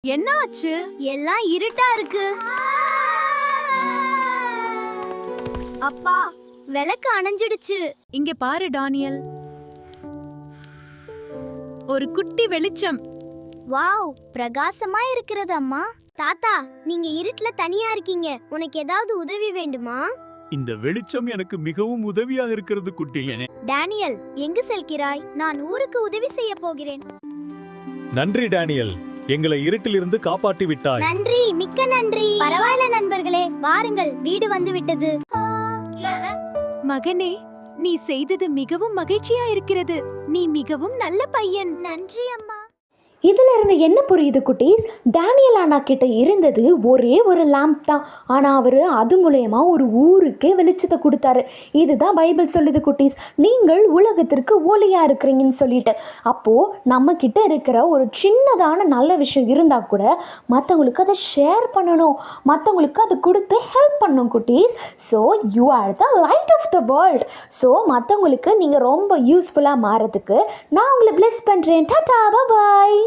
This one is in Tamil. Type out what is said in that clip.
என்ன ஆச்சு? எல்லாம் இருட்டா இருக்கு. அப்பா, விளக்கு அணைஞ்சிடுச்சு. இங்க பாரு டானியல், ஒரு குட்டி வெளிச்சம். வாவ், பிரகாசமா இருக்கிறது அம்மா. தாத்தா, நீங்க இருட்டுல தனியா இருக்கீங்க. உனக்கு ஏதாவது உதவி வேண்டுமா? இந்த வெளிச்சம் எனக்கு மிகவும் உதவியாக இருக்கிறது குட்டியனே. டேனியல், எங்கு செல்கிறாய்? நான் ஊருக்கு உதவி செய்ய போகிறேன். நன்றி டேனியல், எங்களை இருட்டிலிருந்து காப்பாற்றி விட்டாய். நன்றி, மிக்க நன்றி. பரவாயில்ல நண்பர்களே, வாருங்கள், வீடு வந்து விட்டது. மகனே, நீ செய்தது மிகவும் மகிழ்ச்சியா இருக்கிறது. நீ மிகவும் நல்ல பையன். நன்றி அம்மா. இதுல இருந்து என்ன புரியுது குட்டீஸ்? டேனியல் அண்ணா கிட்ட இருந்தது ஒரே ஒரு லேம்ப் தான், ஆனா அவரு அது மூலயமா ஒரு ஊருக்கே வெளிச்சத்தை கொடுத்தாரு. இதுதான் பைபிள் சொல்லுது குட்டீஸ், நீங்கள் உலகத்திற்கு ஒளியா இருக்கிறீங்கன்னு சொல்லிட்டு. அப்போ நம்ம கிட்ட இருக்கிற ஒரு சின்னதான நல்ல விஷயம் இருந்தா கூட மற்றவங்களுக்கு அதை ஷேர் பண்ணணும், மற்றவங்களுக்கு அதை கொடுத்து ஹெல்ப் பண்ணணும் குட்டீஸ். So you are the light of the world. So மற்றவங்களுக்கு நீங்கள் ரொம்ப யூஸ்ஃபுல்லாக மாறதுக்கு நான் உங்களை பிளெஸ் பண்ணுறேன். டாடா, பாய்.